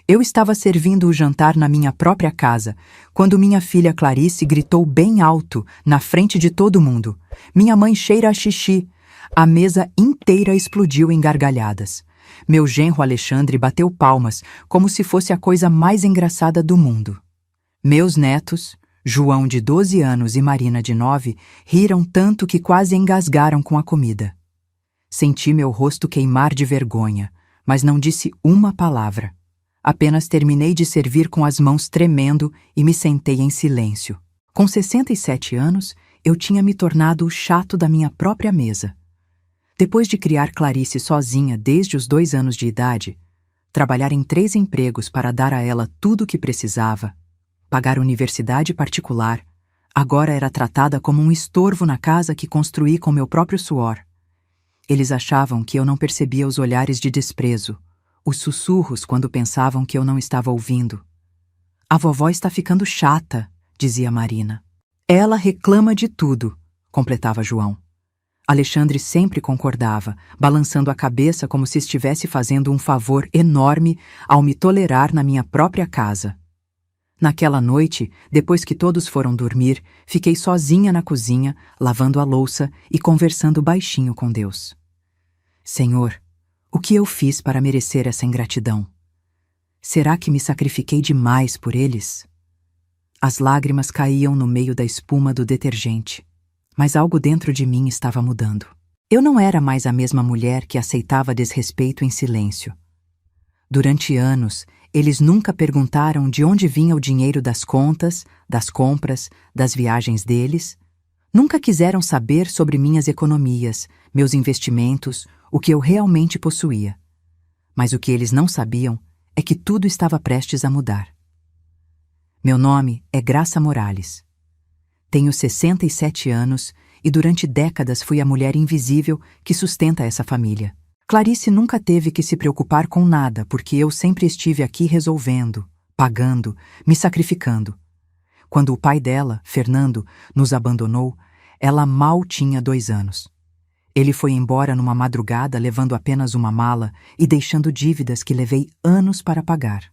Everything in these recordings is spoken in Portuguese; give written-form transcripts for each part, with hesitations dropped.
Eu estava servindo o jantar na minha própria casa, quando minha filha Clarice gritou bem alto, na frente de todo mundo: "Minha mãe cheira a xixi!" A mesa inteira explodiu em gargalhadas. Meu genro Alexandre bateu palmas, como se fosse a coisa mais engraçada do mundo. Meus netos, João de 12 anos e Marina de 9, riram tanto que quase engasgaram com a comida. Senti meu rosto queimar de vergonha, mas não disse uma palavra. Apenas terminei de servir com as mãos tremendo e me sentei em silêncio. Com 67 anos, eu tinha me tornado o chato da minha própria mesa. Depois de criar Clarice sozinha desde os 2 anos de idade, trabalhar em 3 empregos para dar a ela tudo o que precisava, pagar universidade particular, agora era tratada como um estorvo na casa que construí com meu próprio suor. Eles achavam que eu não percebia os olhares de desprezo, os sussurros quando pensavam que eu não estava ouvindo. "A vovó está ficando chata", dizia Marina. "Ela reclama de tudo", completava João. Alexandre sempre concordava, balançando a cabeça como se estivesse fazendo um favor enorme ao me tolerar na minha própria casa. Naquela noite, depois que todos foram dormir, fiquei sozinha na cozinha, lavando a louça e conversando baixinho com Deus. "Senhor, o que eu fiz para merecer essa ingratidão? Será que me sacrifiquei demais por eles?" As lágrimas caíam no meio da espuma do detergente, mas algo dentro de mim estava mudando. Eu não era mais a mesma mulher que aceitava desrespeito em silêncio. Durante anos, eles nunca perguntaram de onde vinha o dinheiro das contas, das compras, das viagens deles. Nunca quiseram saber sobre minhas economias, meus investimentos, o que eu realmente possuía. Mas o que eles não sabiam é que tudo estava prestes a mudar. Meu nome é Graça Morales. Tenho 67 anos e durante décadas fui a mulher invisível que sustenta essa família. Clarice nunca teve que se preocupar com nada porque eu sempre estive aqui resolvendo, pagando, me sacrificando. Quando o pai dela, Fernando, nos abandonou, ela mal tinha 2 anos. Ele foi embora numa madrugada levando apenas uma mala e deixando dívidas que levei anos para pagar.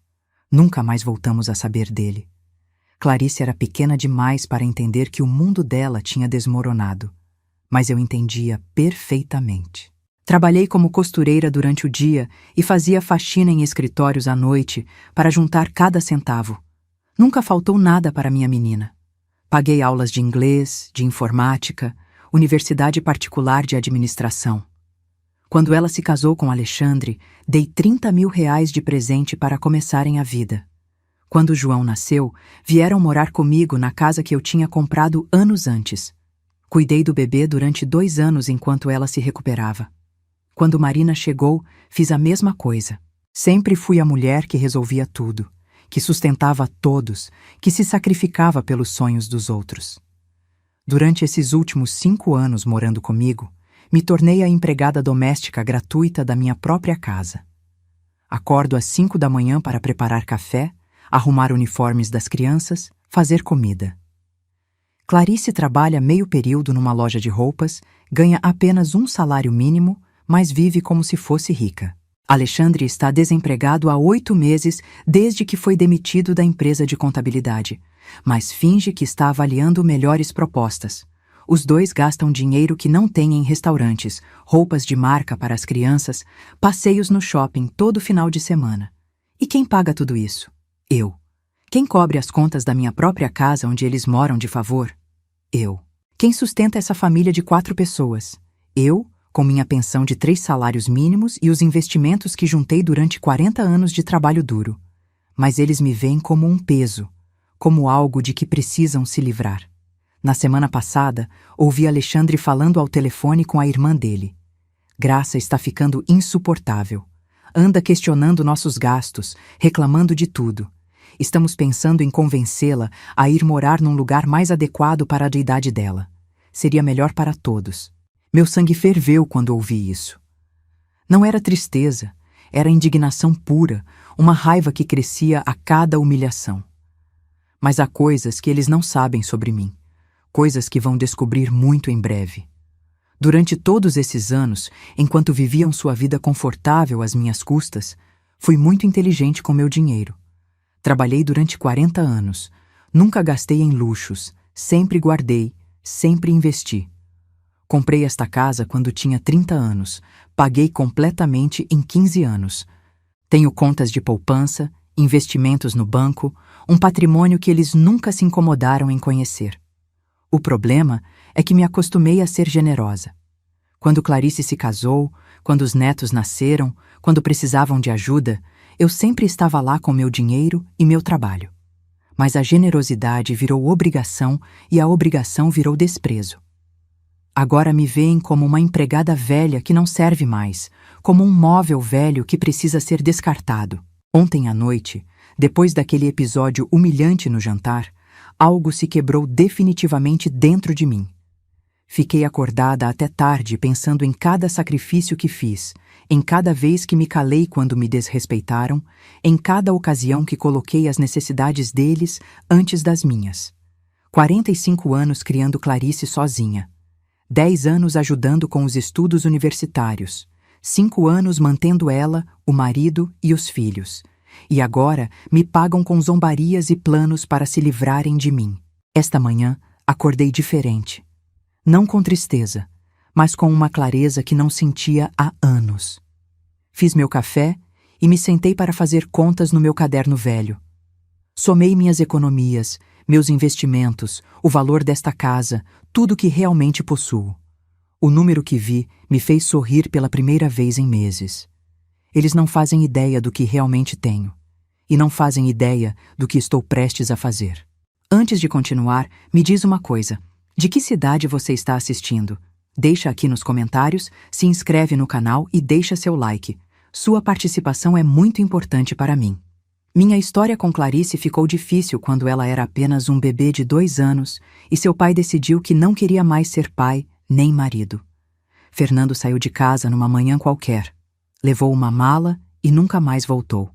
Nunca mais voltamos a saber dele. Clarice era pequena demais para entender que o mundo dela tinha desmoronado, mas eu entendia perfeitamente. Trabalhei como costureira durante o dia e fazia faxina em escritórios à noite para juntar cada centavo. Nunca faltou nada para minha menina. Paguei aulas de inglês, de informática, universidade particular de administração. Quando ela se casou com Alexandre, dei 30 mil reais de presente para começarem a vida. Quando João nasceu, vieram morar comigo na casa que eu tinha comprado anos antes. Cuidei do bebê durante 2 anos enquanto ela se recuperava. Quando Marina chegou, fiz a mesma coisa. Sempre fui a mulher que resolvia tudo, que sustentava todos, que se sacrificava pelos sonhos dos outros. Durante esses últimos 5 anos morando comigo, me tornei a empregada doméstica gratuita da minha própria casa. Acordo às 5 da manhã para preparar café, arrumar uniformes das crianças, fazer comida. Clarice trabalha meio período numa loja de roupas, ganha apenas um salário mínimo, mas vive como se fosse rica. Alexandre está desempregado há 8 meses desde que foi demitido da empresa de contabilidade, mas finge que está avaliando melhores propostas. Os dois gastam dinheiro que não têm em restaurantes, roupas de marca para as crianças, passeios no shopping todo final de semana. E quem paga tudo isso? Eu. Quem cobre as contas da minha própria casa onde eles moram de favor? Eu. Quem sustenta essa família de 4 pessoas? Eu, com minha pensão de 3 salários mínimos e os investimentos que juntei durante 40 anos de trabalho duro. Mas eles me veem como um peso, como algo de que precisam se livrar. Na semana passada, ouvi Alexandre falando ao telefone com a irmã dele. Graça está ficando insuportável. Anda questionando nossos gastos, reclamando de tudo. Estamos pensando em convencê-la a ir morar num lugar mais adequado para a idade dela. Seria melhor para todos. Meu sangue ferveu quando ouvi isso. Não era tristeza, era indignação pura, uma raiva que crescia a cada humilhação. Mas há coisas que eles não sabem sobre mim, coisas que vão descobrir muito em breve. Durante todos esses anos, enquanto viviam sua vida confortável às minhas custas, Fui muito inteligente com meu dinheiro. Trabalhei durante 40 anos. Nunca gastei em luxos, sempre guardei, sempre investi. Comprei esta casa quando tinha 30 anos. Paguei completamente em 15 anos. Tenho contas de poupança, investimentos no banco, um patrimônio que eles nunca se incomodaram em conhecer. O problema é que me acostumei a ser generosa. Quando Clarice se casou, quando os netos nasceram, quando precisavam de ajuda, eu sempre estava lá com meu dinheiro e meu trabalho. Mas a generosidade virou obrigação e a obrigação virou desprezo. Agora me veem como uma empregada velha que não serve mais, como um móvel velho que precisa ser descartado. Ontem à noite, depois daquele episódio humilhante no jantar, algo se quebrou definitivamente dentro de mim. Fiquei acordada até tarde pensando em cada sacrifício que fiz, em cada vez que me calei quando me desrespeitaram, em cada ocasião que coloquei as necessidades deles antes das minhas. 45 anos criando Clarice sozinha. 10 anos ajudando com os estudos universitários. 5 anos mantendo ela, o marido e os filhos. E agora me pagam com zombarias e planos para se livrarem de mim. Esta manhã acordei diferente. Não com tristeza, mas com uma clareza que não sentia há anos. Fiz meu café e me sentei para fazer contas no meu caderno velho. Somei minhas economias, meus investimentos, o valor desta casa, tudo que realmente possuo. O número que vi me fez sorrir pela primeira vez em meses. Eles não fazem ideia do que realmente tenho. E não fazem ideia do que estou prestes a fazer. Antes de continuar, me diz uma coisa. De que cidade você está assistindo? Deixa aqui nos comentários, se inscreve no canal e deixa seu like. Sua participação é muito importante para mim. Minha história com Clarice ficou difícil quando ela era apenas um bebê de 2 anos e seu pai decidiu que não queria mais ser pai nem marido. Fernando saiu de casa numa manhã qualquer. Levou uma mala e nunca mais voltou.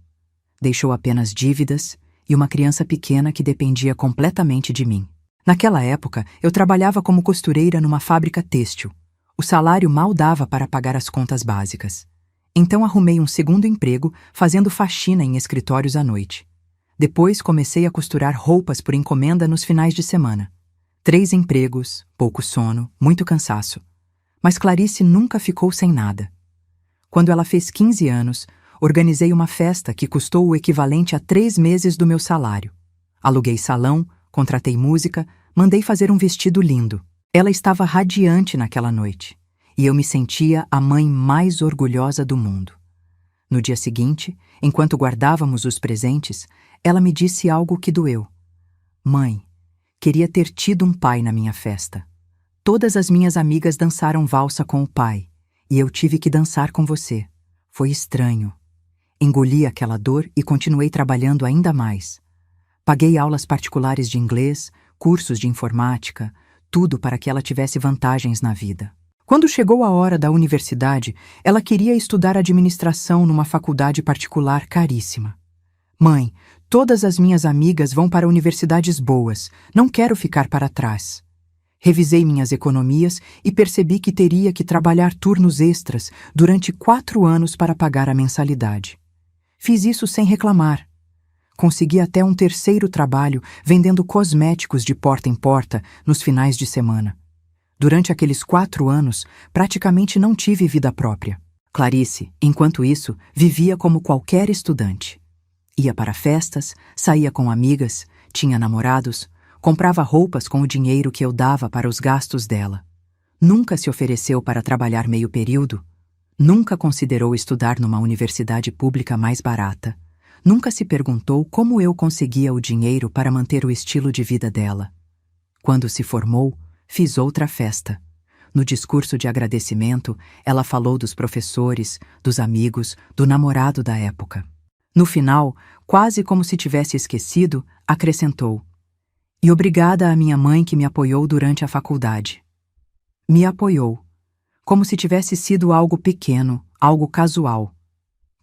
Deixou apenas dívidas e uma criança pequena que dependia completamente de mim. Naquela época, eu trabalhava como costureira numa fábrica têxtil. O salário mal dava para pagar as contas básicas. Então arrumei um segundo emprego fazendo faxina em escritórios à noite. Depois comecei a costurar roupas por encomenda nos finais de semana. 3 empregos, pouco sono, muito cansaço. Mas Clarice nunca ficou sem nada. Quando ela fez 15 anos, organizei uma festa que custou o equivalente a 3 meses do meu salário. Aluguei salão, contratei música, mandei fazer um vestido lindo. Ela estava radiante naquela noite. E eu me sentia a mãe mais orgulhosa do mundo. No dia seguinte, enquanto guardávamos os presentes, ela me disse algo que doeu. Mãe, queria ter tido um pai na minha festa. Todas as minhas amigas dançaram valsa com o pai, e eu tive que dançar com você. Foi estranho. Engoli aquela dor e continuei trabalhando ainda mais. Paguei aulas particulares de inglês, cursos de informática, tudo para que ela tivesse vantagens na vida. Quando chegou a hora da universidade, ela queria estudar administração numa faculdade particular caríssima. Mãe, todas as minhas amigas vão para universidades boas, não quero ficar para trás. Revisei minhas economias e percebi que teria que trabalhar turnos extras durante 4 anos para pagar a mensalidade. Fiz isso sem reclamar. Consegui até um terceiro trabalho vendendo cosméticos de porta em porta nos finais de semana. Durante aqueles 4 anos, praticamente não tive vida própria. Clarice, enquanto isso, vivia como qualquer estudante. Ia para festas, saía com amigas, tinha namorados, comprava roupas com o dinheiro que eu dava para os gastos dela. Nunca se ofereceu para trabalhar meio período. Nunca considerou estudar numa universidade pública mais barata. Nunca se perguntou como eu conseguia o dinheiro para manter o estilo de vida dela. Quando se formou, fiz outra festa. No discurso de agradecimento, ela falou dos professores, dos amigos, do namorado da época. No final, quase como se tivesse esquecido, acrescentou: "E obrigada à minha mãe que me apoiou durante a faculdade." Me apoiou, como se tivesse sido algo pequeno, algo casual.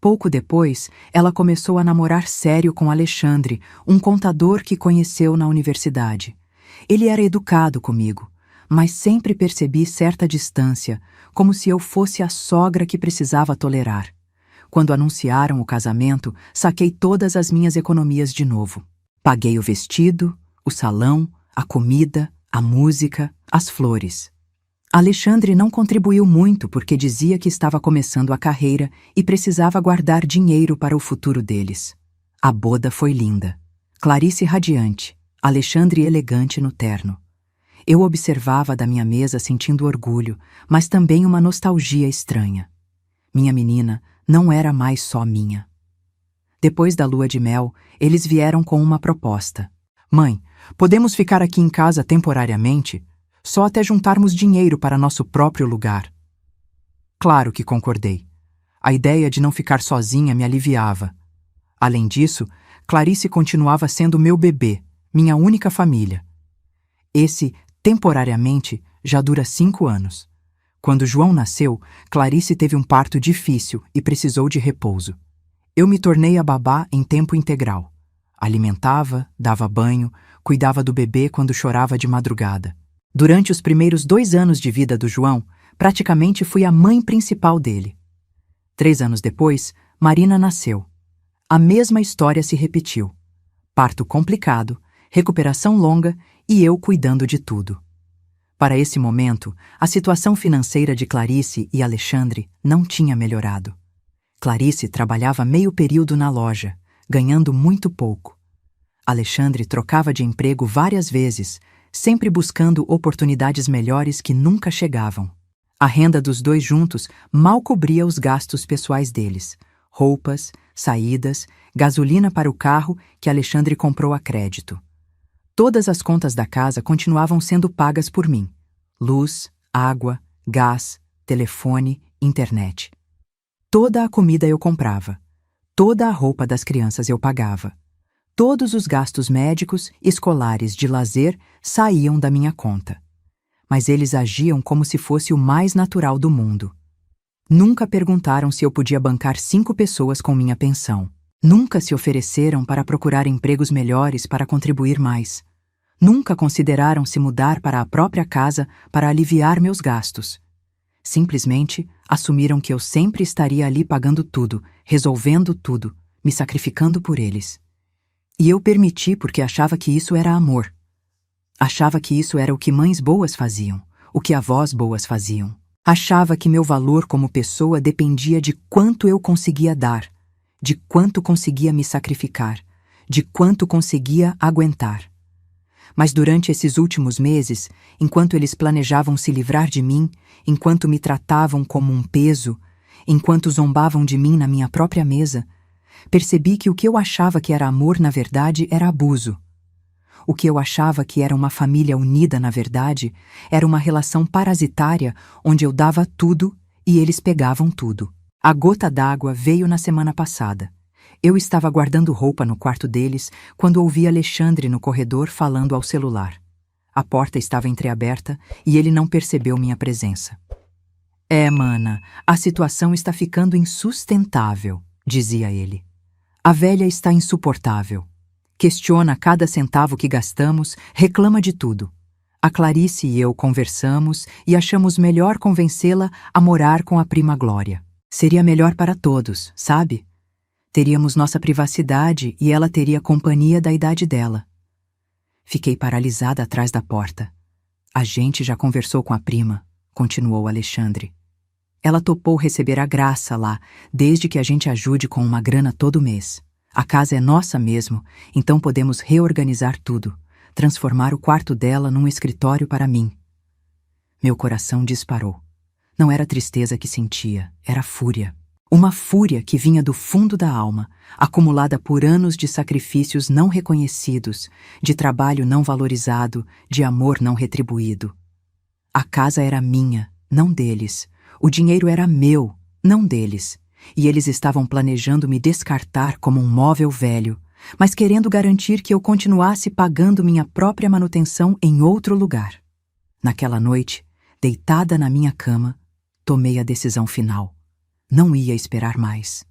Pouco depois, ela começou a namorar sério com Alexandre, um contador que conheceu na universidade. Ele era educado comigo, mas sempre percebi certa distância, como se eu fosse a sogra que precisava tolerar. Quando anunciaram o casamento, saquei todas as minhas economias de novo. Paguei o vestido, o salão, a comida, a música, as flores. Alexandre não contribuiu muito porque dizia que estava começando a carreira e precisava guardar dinheiro para o futuro deles. A boda foi linda. Clarice radiante, Alexandre elegante no terno. Eu observava da minha mesa sentindo orgulho, mas também uma nostalgia estranha. Minha menina não era mais só minha. Depois da lua de mel, eles vieram com uma proposta. Mãe, podemos ficar aqui em casa temporariamente, só até juntarmos dinheiro para nosso próprio lugar. Claro que concordei. A ideia de não ficar sozinha me aliviava. Além disso, Clarice continuava sendo meu bebê, minha única família. Esse, temporariamente, já dura 5 anos. Quando João nasceu, Clarice teve um parto difícil e precisou de repouso. Eu me tornei a babá em tempo integral. Alimentava, dava banho, cuidava do bebê quando chorava de madrugada. Durante os primeiros 2 anos de vida do João, praticamente fui a mãe principal dele. 3 anos depois, Marina nasceu. A mesma história se repetiu. Parto complicado, recuperação longa e eu cuidando de tudo. Para esse momento, a situação financeira de Clarice e Alexandre não tinha melhorado. Clarice trabalhava meio período na loja, ganhando muito pouco. Alexandre trocava de emprego várias vezes, sempre buscando oportunidades melhores que nunca chegavam. A renda dos dois juntos mal cobria os gastos pessoais deles: roupas, saídas, gasolina para o carro que Alexandre comprou a crédito. Todas as contas da casa continuavam sendo pagas por mim: luz, água, gás, telefone, internet. Toda a comida eu comprava. Toda a roupa das crianças eu pagava. Todos os gastos médicos, escolares, de lazer saíam da minha conta. Mas eles agiam como se fosse o mais natural do mundo. Nunca perguntaram se eu podia bancar 5 pessoas com minha pensão. Nunca se ofereceram para procurar empregos melhores para contribuir mais. Nunca consideraram se mudar para a própria casa para aliviar meus gastos. Simplesmente assumiram que eu sempre estaria ali pagando tudo, resolvendo tudo, me sacrificando por eles. E eu permiti porque achava que isso era amor. Achava que isso era o que mães boas faziam, o que avós boas faziam. Achava que meu valor como pessoa dependia de quanto eu conseguia dar, de quanto conseguia me sacrificar, de quanto conseguia aguentar. Mas durante esses últimos meses, enquanto eles planejavam se livrar de mim, enquanto me tratavam como um peso, enquanto zombavam de mim na minha própria mesa, percebi que o que eu achava que era amor, na verdade, era abuso. O que eu achava que era uma família unida, na verdade, era uma relação parasitária onde eu dava tudo e eles pegavam tudo. A gota d'água veio na semana passada. Eu estava guardando roupa no quarto deles quando ouvi Alexandre no corredor falando ao celular. A porta estava entreaberta e ele não percebeu minha presença. Mana, a situação está ficando insustentável", dizia ele. "A velha está insuportável. Questiona cada centavo que gastamos, reclama de tudo. A Clarice e eu conversamos e achamos melhor convencê-la a morar com a prima Glória. Seria melhor para todos, sabe? Teríamos nossa privacidade e ela teria companhia da idade dela." Fiquei paralisada atrás da porta. "A gente já conversou com a prima", continuou Alexandre. "Ela topou receber a graça lá, desde que a gente ajude com uma grana todo mês. A casa é nossa mesmo, então podemos reorganizar tudo, transformar o quarto dela num escritório para mim." Meu coração disparou. Não era tristeza que sentia, era fúria. Uma fúria que vinha do fundo da alma, acumulada por anos de sacrifícios não reconhecidos, de trabalho não valorizado, de amor não retribuído. A casa era minha, não deles. O dinheiro era meu, não deles. E eles estavam planejando me descartar como um móvel velho, mas querendo garantir que eu continuasse pagando minha própria manutenção em outro lugar. Naquela noite, deitada na minha cama, tomei a decisão final. Não ia esperar mais.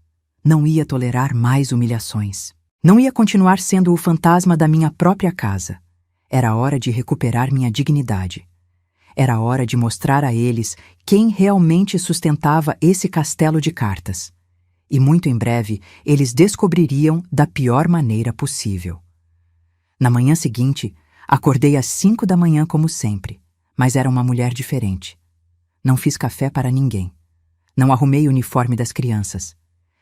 Não ia tolerar mais humilhações. Não ia continuar sendo o fantasma da minha própria casa. Era hora de recuperar minha dignidade. Era hora de mostrar a eles quem realmente sustentava esse castelo de cartas. E muito em breve eles descobririam da pior maneira possível. Na manhã seguinte, acordei às 5 da manhã como sempre, mas era uma mulher diferente. Não fiz café para ninguém. Não arrumei o uniforme das crianças.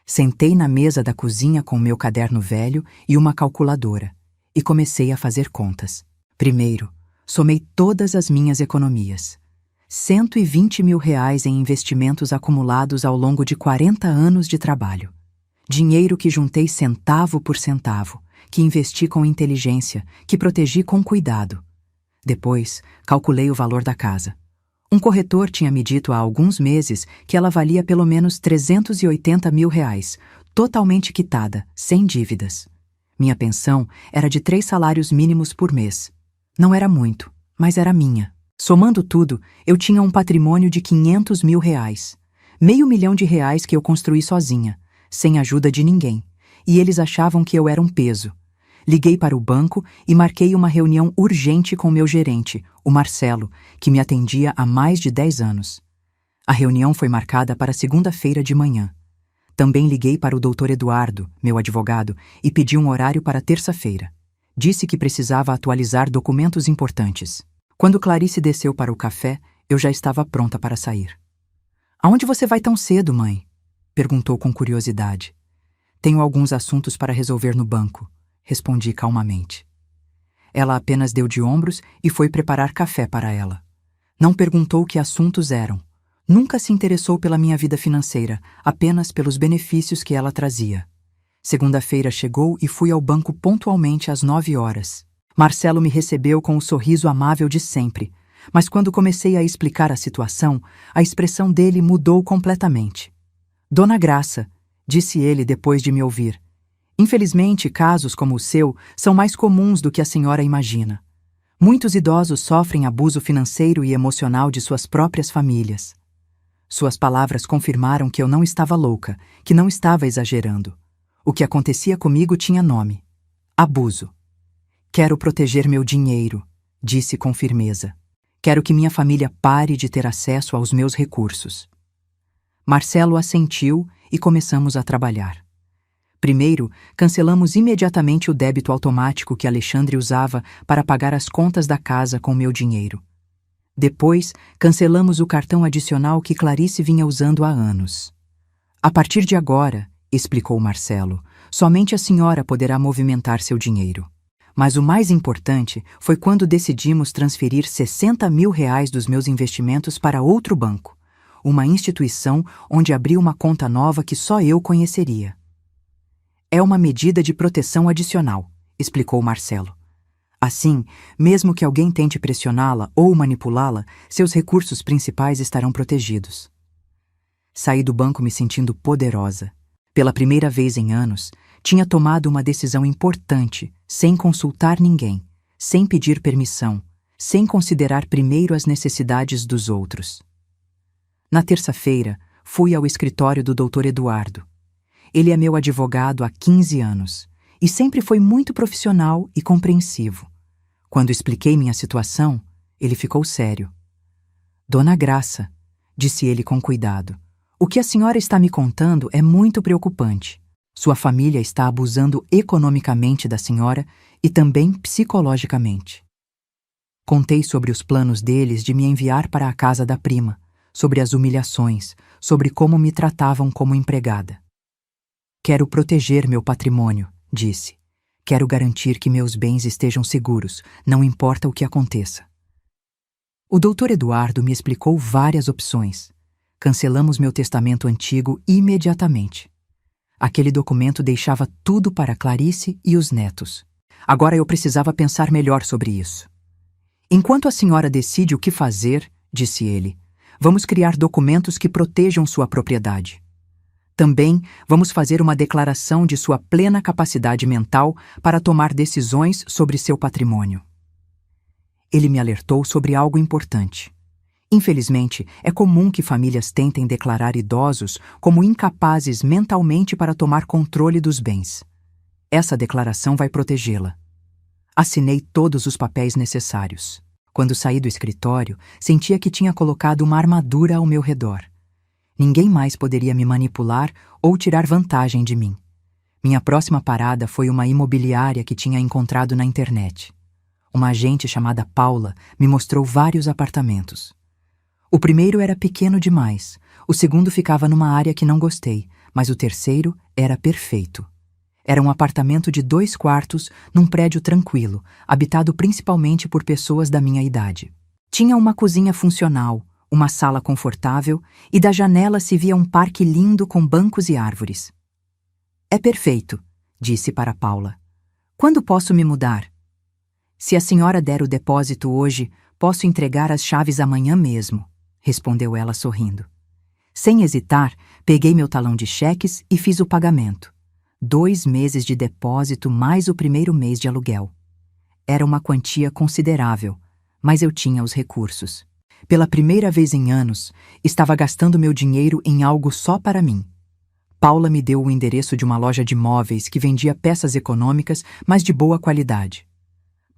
Sentei na mesa da cozinha com meu caderno velho e uma calculadora e comecei a fazer contas. Primeiro, somei todas as minhas economias. R$ 120 mil em investimentos acumulados ao longo de 40 anos de trabalho. Dinheiro que juntei centavo por centavo, que investi com inteligência, que protegi com cuidado. Depois, calculei o valor da casa. Um corretor tinha me dito há alguns meses que ela valia pelo menos R$ 380 mil, totalmente quitada, sem dívidas. Minha pensão era de 3 salários mínimos por mês. Não era muito, mas era minha. Somando tudo, eu tinha um patrimônio de R$ 500 mil. R$ 500 mil que eu construí sozinha, sem ajuda de ninguém. E eles achavam que eu era um peso. Liguei para o banco e marquei uma reunião urgente com meu gerente, o Marcelo, que me atendia há mais de 10 anos. A reunião foi marcada para segunda-feira de manhã. Também liguei para o Dr. Eduardo, meu advogado, e pedi um horário para terça-feira. Disse que precisava atualizar documentos importantes. Quando Clarice desceu para o café, eu já estava pronta para sair. "Aonde você vai tão cedo, mãe?" perguntou com curiosidade. "Tenho alguns assuntos para resolver no banco", respondi calmamente. Ela apenas deu de ombros e foi preparar café para ela. Não perguntou que assuntos eram. Nunca se interessou pela minha vida financeira, apenas pelos benefícios que ela trazia. Segunda-feira chegou e fui ao banco pontualmente às 9 horas. Marcelo me recebeu com o sorriso amável de sempre, mas quando comecei a explicar a situação, a expressão dele mudou completamente. "Dona Graça", disse ele depois de me ouvir, "infelizmente, casos como o seu são mais comuns do que a senhora imagina. Muitos idosos sofrem abuso financeiro e emocional de suas próprias famílias." Suas palavras confirmaram que eu não estava louca, que não estava exagerando. O que acontecia comigo tinha nome: abuso. "Quero proteger meu dinheiro", disse com firmeza. "Quero que minha família pare de ter acesso aos meus recursos." Marcelo assentiu e começamos a trabalhar. Primeiro, cancelamos imediatamente o débito automático que Alexandre usava para pagar as contas da casa com meu dinheiro. Depois, cancelamos o cartão adicional que Clarice vinha usando há anos. "A partir de agora", explicou Marcelo, "somente a senhora poderá movimentar seu dinheiro." Mas o mais importante foi quando decidimos transferir R$ 60 mil dos meus investimentos para outro banco, uma instituição onde abri uma conta nova que só eu conheceria. "É uma medida de proteção adicional", explicou Marcelo. "Assim, mesmo que alguém tente pressioná-la ou manipulá-la, seus recursos principais estarão protegidos." Saí do banco me sentindo poderosa. Pela primeira vez em anos, tinha tomado uma decisão importante, sem consultar ninguém, sem pedir permissão, sem considerar primeiro as necessidades dos outros. Na terça-feira, fui ao escritório do Dr. Eduardo. Ele é meu advogado há 15 anos e sempre foi muito profissional e compreensivo. Quando expliquei minha situação, ele ficou sério. "Dona Graça", disse ele com cuidado, "o que a senhora está me contando é muito preocupante. Sua família está abusando economicamente da senhora e também psicologicamente." Contei sobre os planos deles de me enviar para a casa da prima, sobre as humilhações, sobre como me tratavam como empregada. "Quero proteger meu patrimônio", disse. "Quero garantir que meus bens estejam seguros, não importa o que aconteça." O Dr. Eduardo me explicou várias opções. Cancelamos meu testamento antigo imediatamente. Aquele documento deixava tudo para Clarice e os netos. Agora eu precisava pensar melhor sobre isso. "Enquanto a senhora decide o que fazer", disse ele, "vamos criar documentos que protejam sua propriedade. Também vamos fazer uma declaração de sua plena capacidade mental para tomar decisões sobre seu patrimônio." Ele me alertou sobre algo importante. Infelizmente, é comum que famílias tentem declarar idosos como incapazes mentalmente para tomar controle dos bens. Essa declaração vai protegê-la. Assinei todos os papéis necessários. Quando saí do escritório, sentia que tinha colocado uma armadura ao meu redor. Ninguém mais poderia me manipular ou tirar vantagem de mim. Minha próxima parada foi uma imobiliária que tinha encontrado na internet. Uma agente chamada Paula me mostrou vários apartamentos. O primeiro era pequeno demais, o segundo ficava numa área que não gostei, mas o terceiro era perfeito. Era um apartamento de 2 quartos num prédio tranquilo, habitado principalmente por pessoas da minha idade. Tinha uma cozinha funcional, uma sala confortável e da janela se via um parque lindo com bancos e árvores. É perfeito, disse para Paula. Quando posso me mudar? Se a senhora der o depósito hoje, posso entregar as chaves amanhã mesmo, respondeu ela sorrindo. Sem hesitar, peguei meu talão de cheques e fiz o pagamento. 2 meses de depósito mais o primeiro mês de aluguel. Era uma quantia considerável, mas eu tinha os recursos. Pela primeira vez em anos, estava gastando meu dinheiro em algo só para mim. Paula me deu o endereço de uma loja de móveis que vendia peças econômicas, mas de boa qualidade.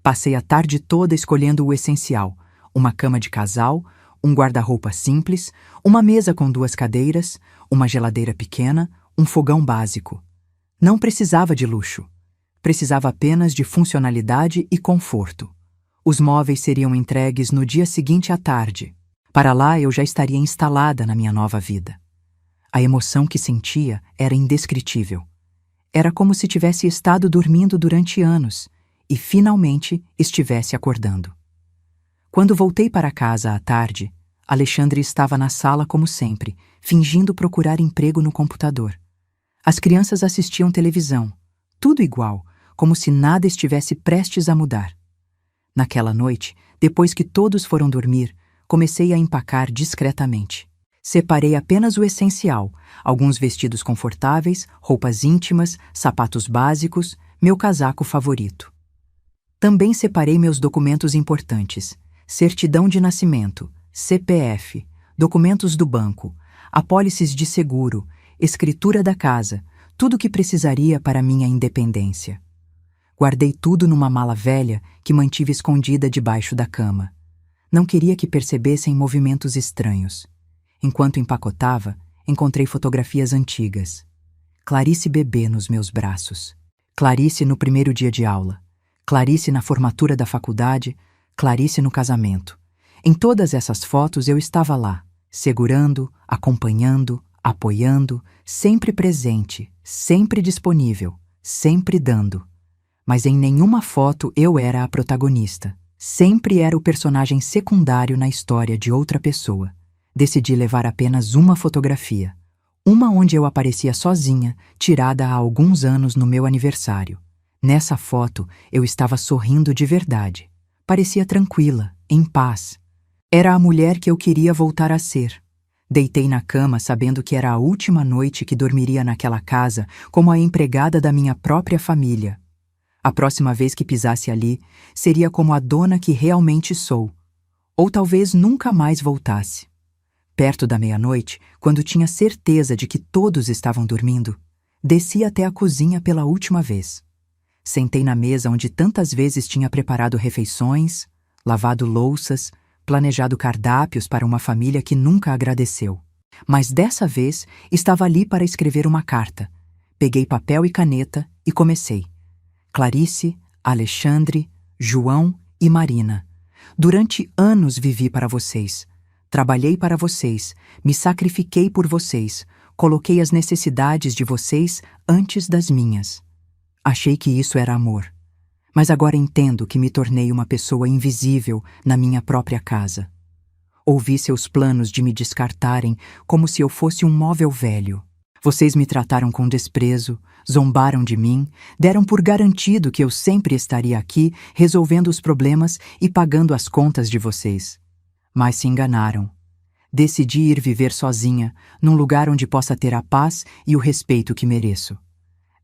Passei a tarde toda escolhendo o essencial: uma cama de casal, um guarda-roupa simples, uma mesa com 2 cadeiras, uma geladeira pequena, um fogão básico. Não precisava de luxo. Precisava apenas de funcionalidade e conforto. Os móveis seriam entregues no dia seguinte à tarde. Para lá eu já estaria instalada na minha nova vida. A emoção que sentia era indescritível. Era como se tivesse estado dormindo durante anos e finalmente estivesse acordando. Quando voltei para casa à tarde, Alexandre estava na sala como sempre, fingindo procurar emprego no computador. As crianças assistiam televisão, tudo igual, como se nada estivesse prestes a mudar. Naquela noite, depois que todos foram dormir, comecei a empacar discretamente. Separei apenas o essencial: alguns vestidos confortáveis, roupas íntimas, sapatos básicos, meu casaco favorito. Também separei meus documentos importantes: certidão de nascimento, CPF, documentos do banco, apólices de seguro, escritura da casa, tudo o que precisaria para minha independência. Guardei tudo numa mala velha que mantive escondida debaixo da cama. Não queria que percebessem movimentos estranhos. Enquanto empacotava, encontrei fotografias antigas. Clarice bebê nos meus braços. Clarice no primeiro dia de aula. Clarice na formatura da faculdade. Clarice no casamento. Em todas essas fotos eu estava lá, segurando, acompanhando, apoiando, sempre presente, sempre disponível, sempre dando. Mas em nenhuma foto eu era a protagonista. Sempre era o personagem secundário na história de outra pessoa. Decidi levar apenas uma fotografia. Uma onde eu aparecia sozinha, tirada há alguns anos no meu aniversário. Nessa foto, eu estava sorrindo de verdade. Parecia tranquila, em paz. Era a mulher que eu queria voltar a ser. Deitei na cama sabendo que era a última noite que dormiria naquela casa como a empregada da minha própria família. A próxima vez que pisasse ali, seria como a dona que realmente sou. Ou talvez nunca mais voltasse. Perto da meia-noite, quando tinha certeza de que todos estavam dormindo, desci até a cozinha pela última vez. Sentei na mesa onde tantas vezes tinha preparado refeições, lavado louças, planejado cardápios para uma família que nunca agradeceu. Mas dessa vez estava ali para escrever uma carta. Peguei papel e caneta e comecei. Clarice, Alexandre, João e Marina. Durante anos vivi para vocês. Trabalhei para vocês, me sacrifiquei por vocês, coloquei as necessidades de vocês antes das minhas. Achei que isso era amor. Mas agora entendo que me tornei uma pessoa invisível na minha própria casa. Ouvi seus planos de me descartarem como se eu fosse um móvel velho. Vocês me trataram com desprezo, zombaram de mim, deram por garantido que eu sempre estaria aqui resolvendo os problemas e pagando as contas de vocês. Mas se enganaram. Decidi ir viver sozinha, num lugar onde possa ter a paz e o respeito que mereço.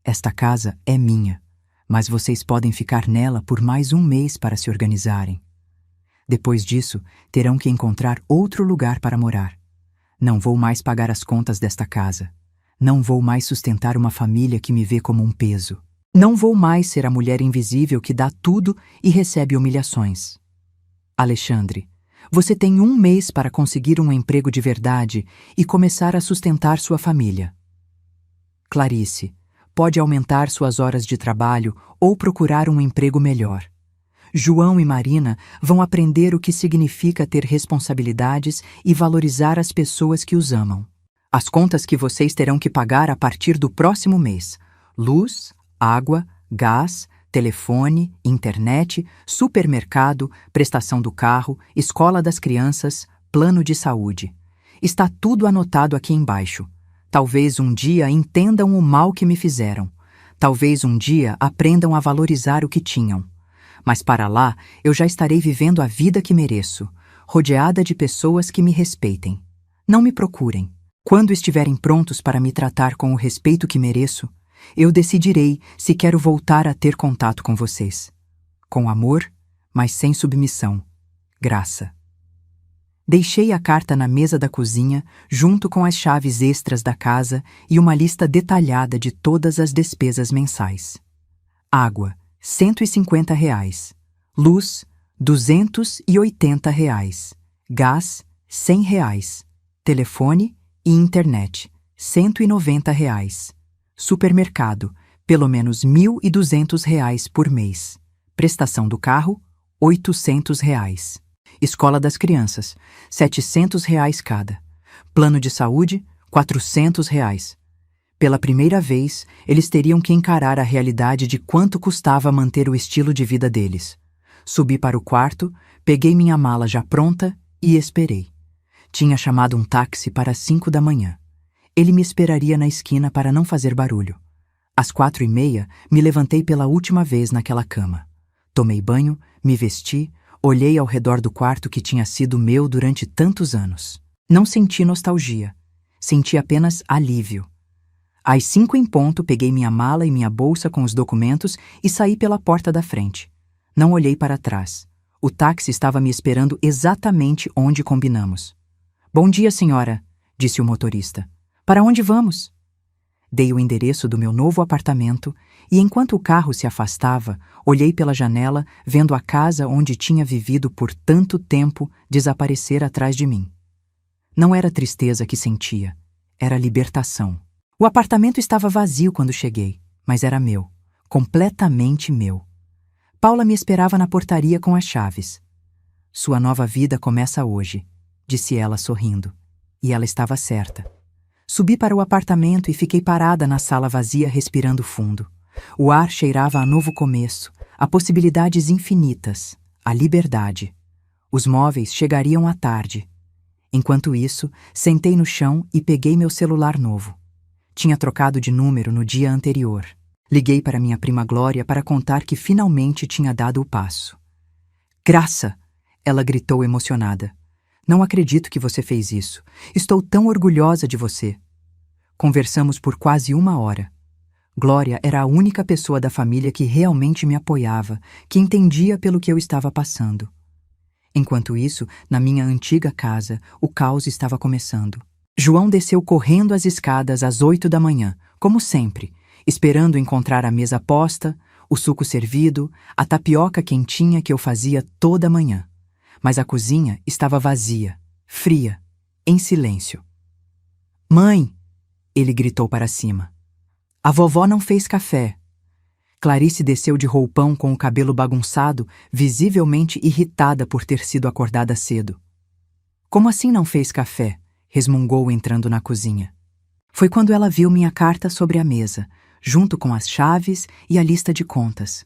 Esta casa é minha, mas vocês podem ficar nela por mais 1 mês para se organizarem. Depois disso, terão que encontrar outro lugar para morar. Não vou mais pagar as contas desta casa. Não vou mais sustentar uma família que me vê como um peso. Não vou mais ser a mulher invisível que dá tudo e recebe humilhações. Alexandre, Você tem 1 mês para conseguir um emprego de verdade e começar a sustentar sua família. Clarice, pode aumentar suas horas de trabalho ou procurar um emprego melhor. João e Marina vão aprender o que significa ter responsabilidades e valorizar as pessoas que os amam. As contas que vocês terão que pagar a partir do próximo mês: luz, água, gás, telefone, internet, supermercado, prestação do carro, escola das crianças, plano de saúde. Está tudo anotado aqui embaixo. Talvez um dia entendam o mal que me fizeram. Talvez um dia aprendam a valorizar o que tinham. Mas para lá, eu já estarei vivendo a vida que mereço, rodeada de pessoas que me respeitem. Não me procurem. Quando estiverem prontos para me tratar com o respeito que mereço, eu decidirei se quero voltar a ter contato com vocês. Com amor, mas sem submissão. Graça. Deixei a carta na mesa da cozinha, junto com as chaves extras da casa e uma lista detalhada de todas as despesas mensais. Água, R$ 150. Luz, R$ 280. Gás, R$ 100. Telefone e internet, R$ 190. Supermercado, pelo menos R$ 1.200 por mês. Prestação do carro, R$ 800. Escola das crianças, R$ 700 cada. Plano de saúde, R$ 400. Pela primeira vez, eles teriam que encarar a realidade de quanto custava manter o estilo de vida deles. Subi para o quarto, peguei minha mala já pronta e esperei. Tinha chamado um táxi para as 5 da manhã. Ele me esperaria na esquina para não fazer barulho. Às 4h30, me levantei pela última vez naquela cama. Tomei banho, me vesti, olhei ao redor do quarto que tinha sido meu durante tantos anos. Não senti nostalgia. Senti apenas alívio. Às 5 em ponto, peguei minha mala e minha bolsa com os documentos e saí pela porta da frente. Não olhei para trás. O táxi estava me esperando exatamente onde combinamos. Bom dia, senhora, disse o motorista. Para onde vamos? Dei o endereço do meu novo apartamento e, enquanto o carro se afastava, olhei pela janela, vendo a casa onde tinha vivido por tanto tempo desaparecer atrás de mim. Não era tristeza que sentia, era libertação. O apartamento estava vazio quando cheguei, mas era meu, completamente meu. Paula me esperava na portaria com as chaves. Sua nova vida começa hoje, disse ela sorrindo. E ela estava certa. Subi para o apartamento e fiquei parada na sala vazia respirando fundo. O ar cheirava a novo começo, a possibilidades infinitas, a liberdade. Os móveis chegariam à tarde. Enquanto isso, sentei no chão e peguei meu celular novo. Tinha trocado de número no dia anterior. Liguei para minha prima Glória para contar que finalmente tinha dado o passo. Graça! Ela gritou emocionada. Não acredito que você fez isso. Estou tão orgulhosa de você. Conversamos por quase 1 hora. Glória era a única pessoa da família que realmente me apoiava, que entendia pelo que eu estava passando. Enquanto isso, na minha antiga casa, o caos estava começando. João desceu correndo as escadas às 8 da manhã, como sempre, esperando encontrar a mesa posta, o suco servido, a tapioca quentinha que eu fazia toda manhã. Mas a cozinha estava vazia, fria, em silêncio. Mãe! Ele gritou para cima. A vovó não fez café. Clarice desceu de roupão com o cabelo bagunçado, visivelmente irritada por ter sido acordada cedo. Como assim não fez café? Resmungou entrando na cozinha. Foi quando ela viu minha carta sobre a mesa, junto com as chaves e a lista de contas.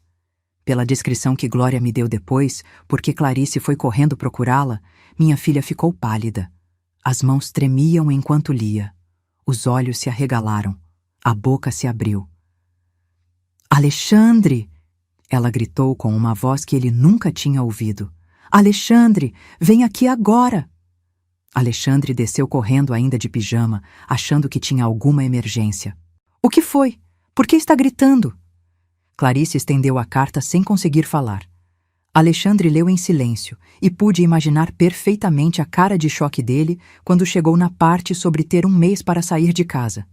Pela descrição que Glória me deu depois, porque Clarice foi correndo procurá-la, minha filha ficou pálida. As mãos tremiam enquanto lia. Os olhos se arregalaram. A boca se abriu. Alexandre! Ela gritou com uma voz que ele nunca tinha ouvido. Alexandre, vem aqui agora! Alexandre desceu correndo ainda de pijama, achando que tinha alguma emergência. O que foi? Por que está gritando? Clarice estendeu a carta sem conseguir falar. Alexandre leu em silêncio e pude imaginar perfeitamente a cara de choque dele quando chegou na parte sobre ter 1 mês para sair de casa.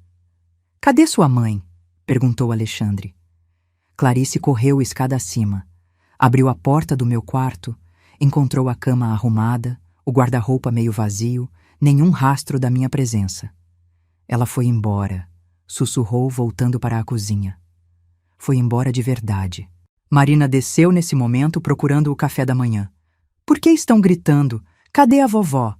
Cadê sua mãe? Perguntou Alexandre. Clarice correu escada acima. Abriu a porta do meu quarto, encontrou a cama arrumada, o guarda-roupa meio vazio, nenhum rastro da minha presença. Ela foi embora, sussurrou voltando para a cozinha. Foi embora de verdade. Marina desceu nesse momento procurando o café da manhã. Por que estão gritando? Cadê a vovó?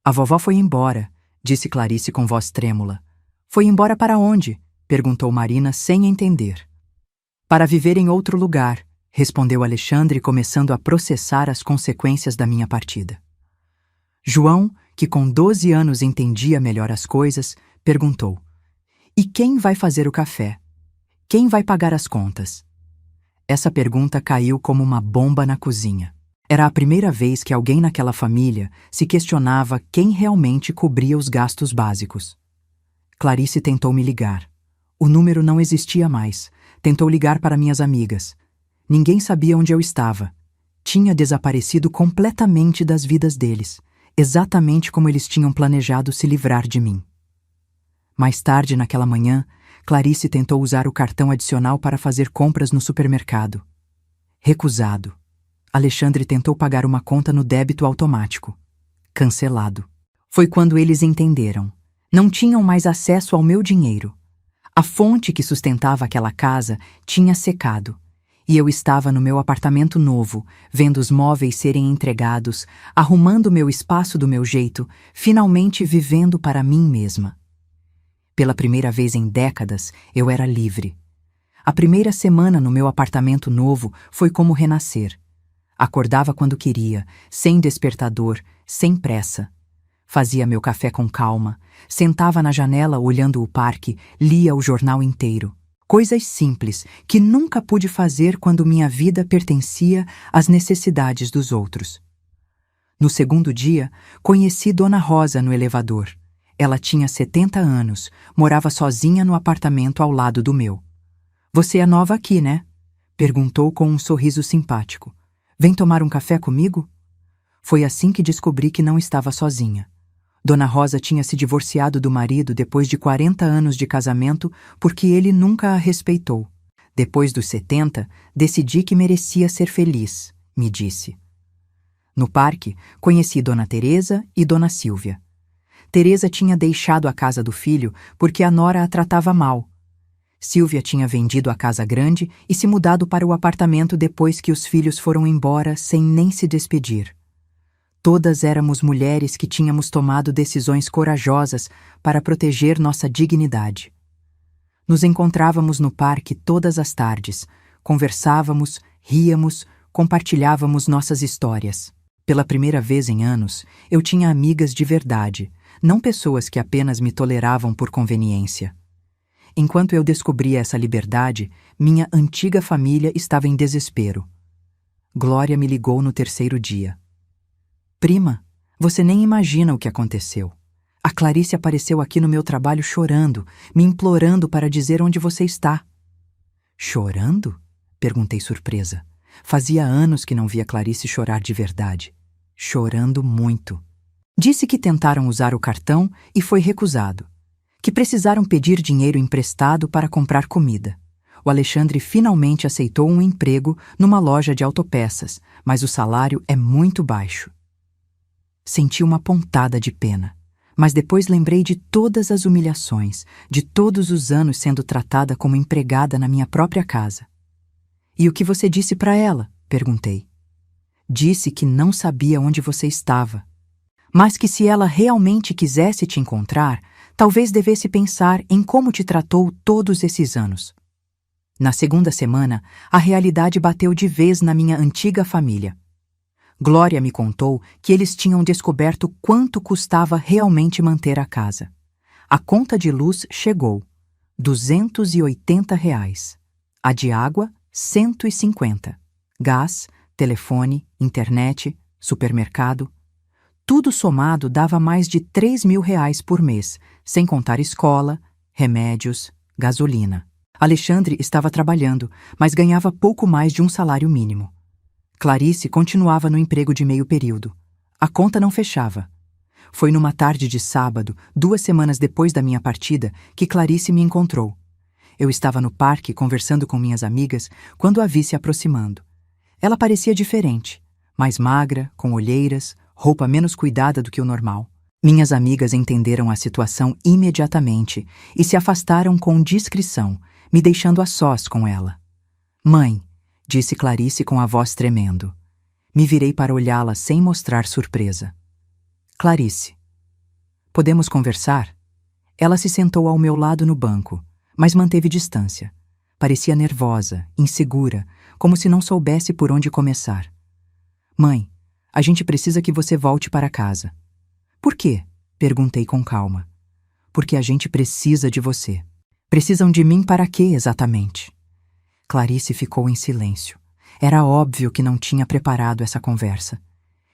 A vovó foi embora, disse Clarice com voz trêmula. Foi embora para onde? Perguntou Marina sem entender. Para viver em outro lugar, respondeu Alexandre, começando a processar as consequências da minha partida. João, que com 12 anos entendia melhor as coisas, perguntou: E quem vai fazer o café? Quem vai pagar as contas? Essa pergunta caiu como uma bomba na cozinha. Era a primeira vez que alguém naquela família se questionava quem realmente cobria os gastos básicos. Clarice tentou me ligar. O número não existia mais. Tentou ligar para minhas amigas. Ninguém sabia onde eu estava. Tinha desaparecido completamente das vidas deles, exatamente como eles tinham planejado se livrar de mim. Mais tarde, naquela manhã, Clarice tentou usar o cartão adicional para fazer compras no supermercado. Recusado. Alexandre tentou pagar uma conta no débito automático. Cancelado. Foi quando eles entenderam. Não tinham mais acesso ao meu dinheiro. A fonte que sustentava aquela casa tinha secado. E eu estava no meu apartamento novo, vendo os móveis serem entregados, arrumando meu espaço do meu jeito, finalmente vivendo para mim mesma. Pela primeira vez em décadas, eu era livre. A primeira semana no meu apartamento novo foi como renascer. Acordava quando queria, sem despertador, sem pressa. Fazia meu café com calma, sentava na janela olhando o parque, lia o jornal inteiro. Coisas simples que nunca pude fazer quando minha vida pertencia às necessidades dos outros. No segundo dia, conheci Dona Rosa no elevador. Ela tinha 70 anos, morava sozinha no apartamento ao lado do meu. Você é nova aqui, né? Perguntou com um sorriso simpático. Vem tomar um café comigo? Foi assim que descobri que não estava sozinha. Dona Rosa tinha se divorciado do marido depois de 40 anos de casamento porque ele nunca a respeitou. Depois dos 70, decidi que merecia ser feliz, me disse. No parque, conheci Dona Teresa e Dona Silvia. Teresa tinha deixado a casa do filho porque a nora a tratava mal. Silvia tinha vendido a casa grande e se mudado para o apartamento depois que os filhos foram embora sem nem se despedir. Todas éramos mulheres que tínhamos tomado decisões corajosas para proteger nossa dignidade. Nos encontrávamos no parque todas as tardes, conversávamos, ríamos, compartilhávamos nossas histórias. Pela primeira vez em anos, eu tinha amigas de verdade, não pessoas que apenas me toleravam por conveniência. Enquanto eu descobria essa liberdade, minha antiga família estava em desespero. Glória me ligou no terceiro dia. Prima, você nem imagina o que aconteceu. A Clarice apareceu aqui no meu trabalho chorando, me implorando para dizer onde você está. Chorando? Perguntei surpresa. Fazia anos que não via Clarice chorar de verdade. Chorando muito. Disse que tentaram usar o cartão e foi recusado. Que precisaram pedir dinheiro emprestado para comprar comida. O Alexandre finalmente aceitou um emprego numa loja de autopeças, mas o salário é muito baixo. Senti uma pontada de pena, mas depois lembrei de todas as humilhações, de todos os anos sendo tratada como empregada na minha própria casa. E o que você disse para ela? Perguntei. Disse que não sabia onde você estava, mas que se ela realmente quisesse te encontrar, talvez devesse pensar em como te tratou todos esses anos. Na segunda semana, a realidade bateu de vez na minha antiga família. Glória me contou que eles tinham descoberto quanto custava realmente manter a casa. A conta de luz chegou, R$ 280. A de água, 150. Gás, telefone, internet, supermercado. Tudo somado dava mais de R$ 3.000 por mês, sem contar escola, remédios, gasolina. Alexandre estava trabalhando, mas ganhava pouco mais de um salário mínimo. Clarice continuava no emprego de meio período. A conta não fechava. Foi numa tarde de sábado, 2 semanas depois da minha partida, que Clarice me encontrou. Eu estava no parque conversando com minhas amigas quando a vi se aproximando. Ela parecia diferente, mais magra, com olheiras, roupa menos cuidada do que o normal. Minhas amigas entenderam a situação imediatamente e se afastaram com discrição, me deixando a sós com ela. Mãe, disse Clarice com a voz tremendo. Me virei para olhá-la sem mostrar surpresa. Clarice, podemos conversar? Ela se sentou ao meu lado no banco, mas manteve distância. Parecia nervosa, insegura, como se não soubesse por onde começar. Mãe, a gente precisa que você volte para casa. Por quê? Perguntei com calma. Porque a gente precisa de você. Precisam de mim para quê, exatamente? Clarice ficou em silêncio. Era óbvio que não tinha preparado essa conversa.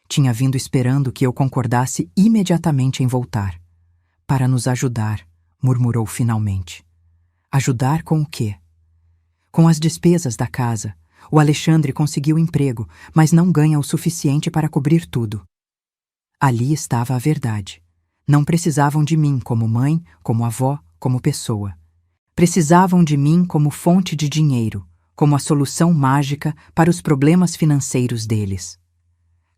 Tinha vindo esperando que eu concordasse imediatamente em voltar. Para nos ajudar, murmurou finalmente. Ajudar com o quê? Com as despesas da casa. O Alexandre conseguiu emprego, mas não ganha o suficiente para cobrir tudo. Ali estava a verdade. Não precisavam de mim como mãe, como avó, como pessoa. Precisavam de mim como fonte de dinheiro, como a solução mágica para os problemas financeiros deles.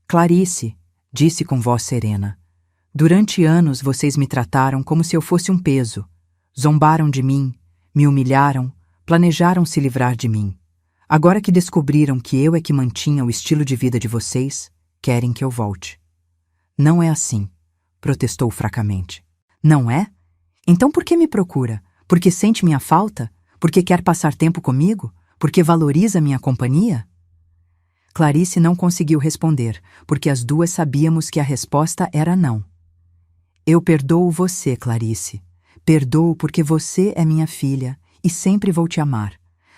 Clarice, disse com voz serena, durante anos vocês me trataram como se eu fosse um peso. Zombaram de mim, me humilharam, planejaram se livrar de mim. Agora que descobriram que eu é que mantinha o estilo de vida de vocês, querem que eu volte. Não é assim, protestou fracamente. Não é? Então por que me procura? Porque sente minha falta? Porque quer passar tempo comigo? Porque valoriza minha companhia? Clarice não conseguiu responder, porque as duas sabíamos que a resposta era não. Eu perdoo você, Clarice. Perdoo porque você é minha filha e sempre vou te amar.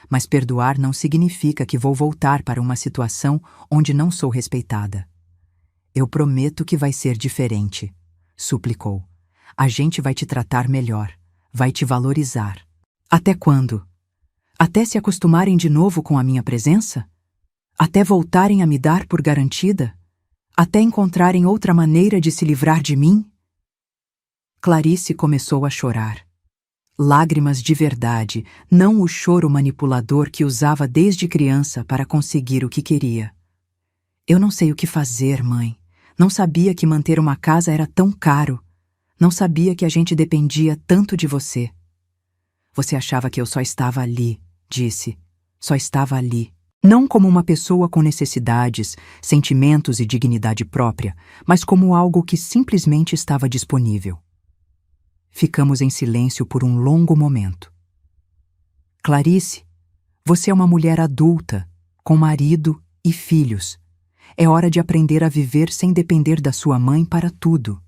Mas perdoar não significa que vou voltar para uma situação onde não sou respeitada. Eu prometo que vai ser diferente, suplicou. A gente vai te tratar melhor, vai te valorizar. Até quando? Até se acostumarem de novo com a minha presença? Até voltarem a me dar por garantida? Até encontrarem outra maneira de se livrar de mim? Clarice começou a chorar. Lágrimas de verdade, não o choro manipulador que usava desde criança para conseguir o que queria. Eu não sei o que fazer, mãe. Não sabia que manter uma casa era tão caro. Não sabia que a gente dependia tanto de você. Você achava que eu só estava ali, disse. Só estava ali. Não como uma pessoa com necessidades, sentimentos e dignidade própria, mas como algo que simplesmente estava disponível. Ficamos em silêncio por um longo momento. Clarice, você é uma mulher adulta, com marido e filhos. É hora de aprender a viver sem depender da sua mãe para tudo.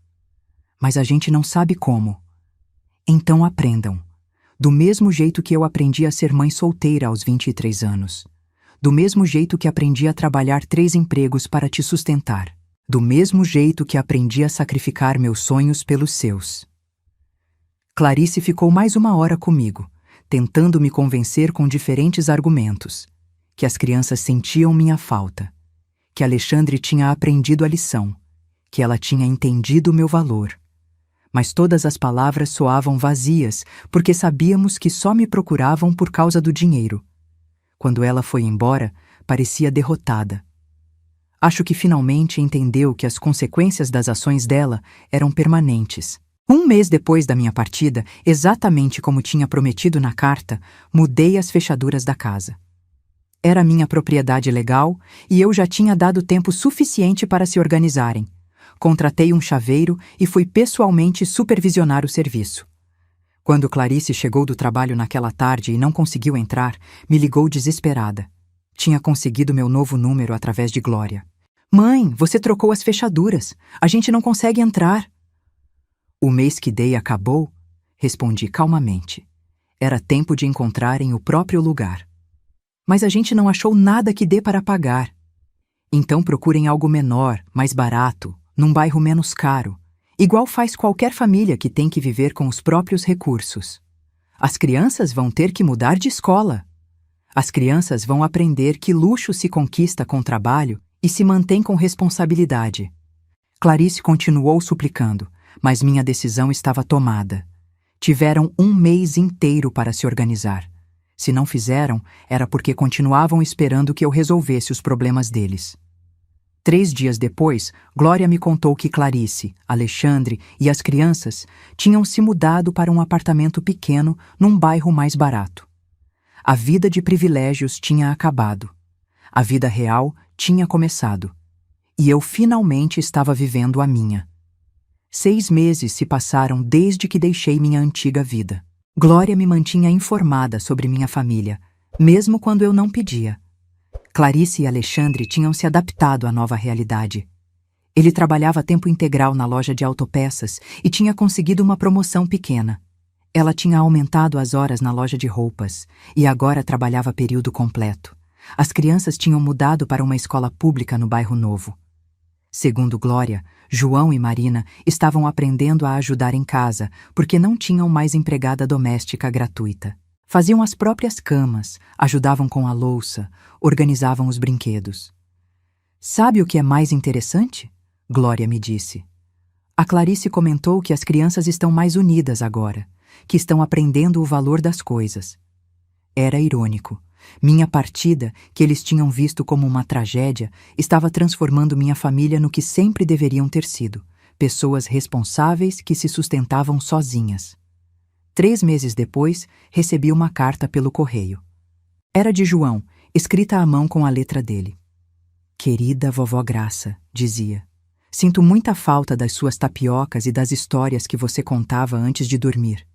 Mas a gente não sabe como. Então aprendam. Do mesmo jeito que eu aprendi a ser mãe solteira aos 23 anos. Do mesmo jeito que aprendi a trabalhar 3 empregos para te sustentar. Do mesmo jeito que aprendi a sacrificar meus sonhos pelos seus. Clarice ficou mais 1 hora comigo, tentando me convencer com diferentes argumentos. Que as crianças sentiam minha falta. Que Alexandre tinha aprendido a lição. Que ela tinha entendido o meu valor. Mas todas as palavras soavam vazias, porque sabíamos que só me procuravam por causa do dinheiro. Quando ela foi embora, parecia derrotada. Acho que finalmente entendeu que as consequências das ações dela eram permanentes. 1 mês depois da minha partida, exatamente como tinha prometido na carta, mudei as fechaduras da casa. Era minha propriedade legal e eu já tinha dado tempo suficiente para se organizarem. Contratei um chaveiro e fui pessoalmente supervisionar o serviço. Quando Clarice chegou do trabalho naquela tarde e não conseguiu entrar, me ligou desesperada. Tinha conseguido meu novo número através de Glória. Mãe, você trocou as fechaduras. A gente não consegue entrar. O mês que dei acabou? Respondi calmamente. Era tempo de encontrarem o próprio lugar. Mas a gente não achou nada que dê para pagar. Então procurem algo menor, mais barato, num bairro menos caro. Igual faz qualquer família que tem que viver com os próprios recursos. As crianças vão ter que mudar de escola. As crianças vão aprender que luxo se conquista com trabalho e se mantém com responsabilidade. Clarice continuou suplicando, mas minha decisão estava tomada. Tiveram 1 mês inteiro para se organizar. Se não fizeram, era porque continuavam esperando que eu resolvesse os problemas deles. 3 dias depois, Glória me contou que Clarice, Alexandre e as crianças tinham se mudado para um apartamento pequeno num bairro mais barato. A vida de privilégios tinha acabado. A vida real tinha começado. E eu finalmente estava vivendo a minha. 6 meses se passaram desde que deixei minha antiga vida. Glória me mantinha informada sobre minha família, mesmo quando eu não pedia. Clarice e Alexandre tinham se adaptado à nova realidade. Ele trabalhava a tempo integral na loja de autopeças e tinha conseguido uma promoção pequena. Ela tinha aumentado as horas na loja de roupas e agora trabalhava período completo. As crianças tinham mudado para uma escola pública no bairro novo. Segundo Glória, João e Marina estavam aprendendo a ajudar em casa porque não tinham mais empregada doméstica gratuita. Faziam as próprias camas, ajudavam com a louça, organizavam os brinquedos. Sabe o que é mais interessante? Glória me disse. A Clarice comentou que as crianças estão mais unidas agora, que estão aprendendo o valor das coisas. Era irônico. Minha partida, que eles tinham visto como uma tragédia, estava transformando minha família no que sempre deveriam ter sido, pessoas responsáveis que se sustentavam sozinhas. 3 meses depois, recebi uma carta pelo correio. Era de João, escrita à mão com a letra dele. Querida vovó Graça, dizia, sinto muita falta das suas tapiocas e das histórias que você contava antes de dormir.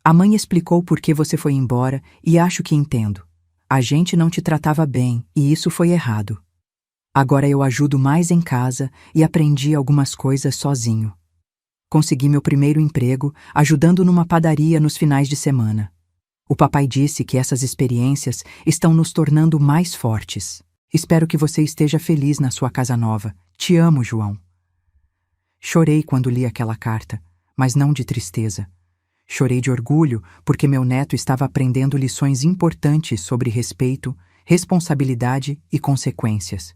A mãe explicou por que você foi embora e acho que entendo. A gente não te tratava bem e isso foi errado. Agora eu ajudo mais em casa e aprendi algumas coisas sozinho. Consegui meu primeiro emprego ajudando numa padaria nos finais de semana. O papai disse que essas experiências estão nos tornando mais fortes. Espero que você esteja feliz na sua casa nova. Te amo, João. Chorei quando li aquela carta, mas não de tristeza. Chorei de orgulho porque meu neto estava aprendendo lições importantes sobre respeito, responsabilidade e consequências.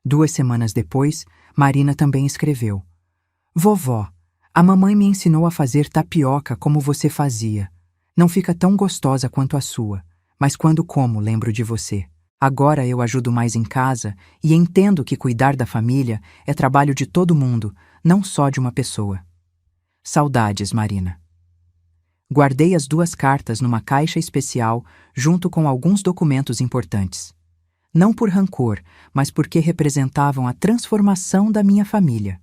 2 semanas depois, Marina também escreveu. Vovó, a mamãe me ensinou a fazer tapioca como você fazia. Não fica tão gostosa quanto a sua, mas quando como lembro de você. Agora eu ajudo mais em casa e entendo que cuidar da família é trabalho de todo mundo, não só de uma pessoa. Saudades, Marina. Guardei as 2 cartas numa caixa especial junto com alguns documentos importantes. Não por rancor, mas porque representavam a transformação da minha família.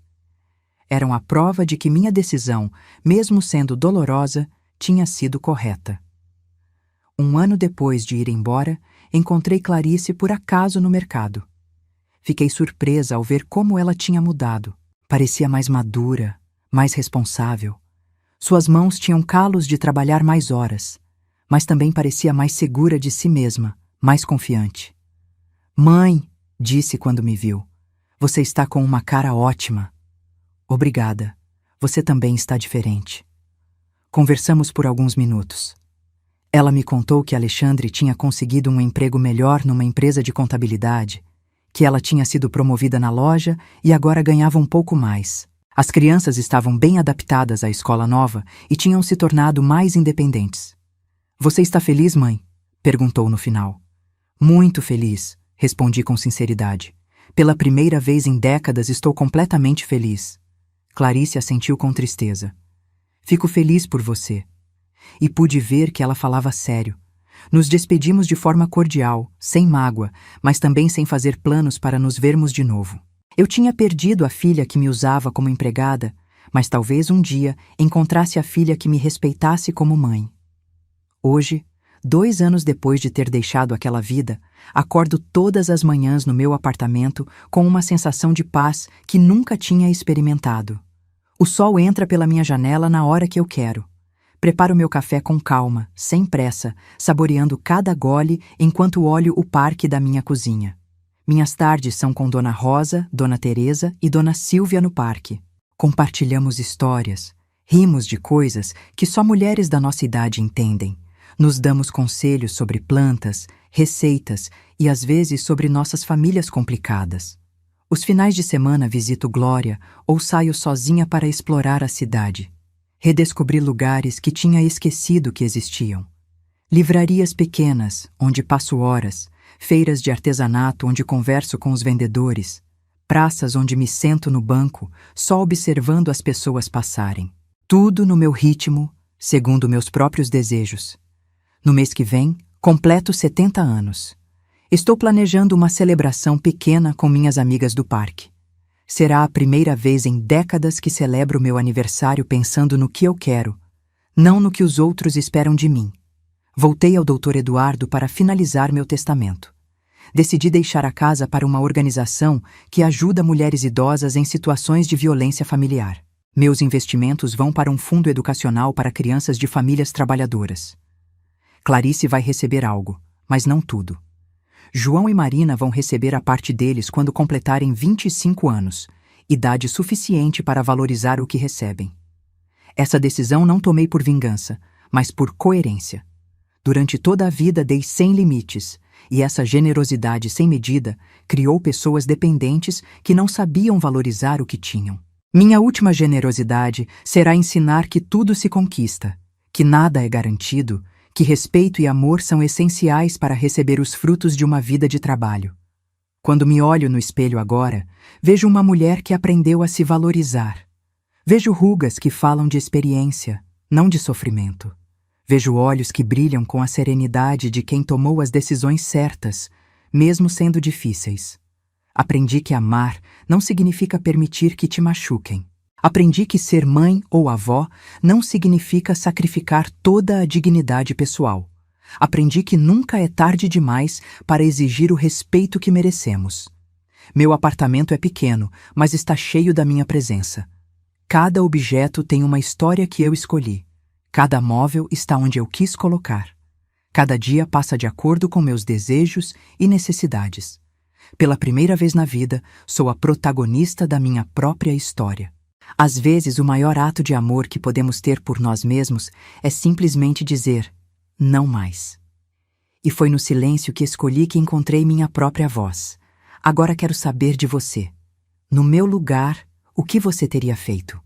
Eram a prova de que minha decisão, mesmo sendo dolorosa, tinha sido correta. 1 ano depois de ir embora, encontrei Clarice por acaso no mercado. Fiquei surpresa ao ver como ela tinha mudado. Parecia mais madura, mais responsável. Suas mãos tinham calos de trabalhar mais horas, mas também parecia mais segura de si mesma, mais confiante. Mãe, disse quando me viu, você está com uma cara ótima. Obrigada, você também está diferente. Conversamos por alguns minutos. Ela me contou que Alexandre tinha conseguido um emprego melhor numa empresa de contabilidade, que ela tinha sido promovida na loja e agora ganhava um pouco mais. As crianças estavam bem adaptadas à escola nova e tinham se tornado mais independentes. Você está feliz, mãe? Perguntou no final. Muito feliz, respondi com sinceridade. Pela primeira vez em décadas estou completamente feliz. Clarice assentiu com tristeza. Fico feliz por você. E pude ver que ela falava sério. Nos despedimos de forma cordial, sem mágoa, mas também sem fazer planos para nos vermos de novo. Eu tinha perdido a filha que me usava como empregada, mas talvez um dia encontrasse a filha que me respeitasse como mãe. Hoje, 2 anos depois de ter deixado aquela vida, acordo todas as manhãs no meu apartamento com uma sensação de paz que nunca tinha experimentado. O sol entra pela minha janela na hora que eu quero. Preparo meu café com calma, sem pressa, saboreando cada gole enquanto olho o parque da minha cozinha. Minhas tardes são com Dona Rosa, Dona Teresa e Dona Silvia no parque. Compartilhamos histórias, rimos de coisas que só mulheres da nossa idade entendem. Nos damos conselhos sobre plantas, receitas e às vezes sobre nossas famílias complicadas. Os finais de semana visito Glória ou saio sozinha para explorar a cidade. Redescobri lugares que tinha esquecido que existiam. Livrarias pequenas, onde passo horas, feiras de artesanato onde converso com os vendedores, praças onde me sento no banco, só observando as pessoas passarem. Tudo no meu ritmo, segundo meus próprios desejos. No mês que vem, completo 70 anos. Estou planejando uma celebração pequena com minhas amigas do parque. Será a primeira vez em décadas que celebro meu aniversário pensando no que eu quero, não no que os outros esperam de mim. Voltei ao Dr. Eduardo para finalizar meu testamento. Decidi deixar a casa para uma organização que ajuda mulheres idosas em situações de violência familiar. Meus investimentos vão para um fundo educacional para crianças de famílias trabalhadoras. Clarice vai receber algo, mas não tudo. João e Marina vão receber a parte deles quando completarem 25 anos, idade suficiente para valorizar o que recebem. Essa decisão não tomei por vingança, mas por coerência. Durante toda a vida dei sem limites, e essa generosidade sem medida criou pessoas dependentes que não sabiam valorizar o que tinham. Minha última generosidade será ensinar que tudo se conquista, que nada é garantido, que respeito e amor são essenciais para receber os frutos de uma vida de trabalho. Quando me olho no espelho agora, vejo uma mulher que aprendeu a se valorizar. Vejo rugas que falam de experiência, não de sofrimento. Vejo olhos que brilham com a serenidade de quem tomou as decisões certas, mesmo sendo difíceis. Aprendi que amar não significa permitir que te machuquem. Aprendi que ser mãe ou avó não significa sacrificar toda a dignidade pessoal. Aprendi que nunca é tarde demais para exigir o respeito que merecemos. Meu apartamento é pequeno, mas está cheio da minha presença. Cada objeto tem uma história que eu escolhi. Cada móvel está onde eu quis colocar. Cada dia passa de acordo com meus desejos e necessidades. Pela primeira vez na vida, sou a protagonista da minha própria história. Às vezes, o maior ato de amor que podemos ter por nós mesmos é simplesmente dizer, não mais. E foi no silêncio que escolhi que encontrei minha própria voz. Agora quero saber de você. No meu lugar, o que você teria feito?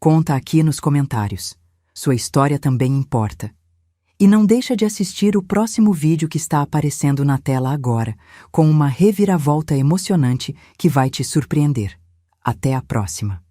Conta aqui nos comentários. Sua história também importa. E não deixa de assistir o próximo vídeo que está aparecendo na tela agora, com uma reviravolta emocionante que vai te surpreender. Até a próxima!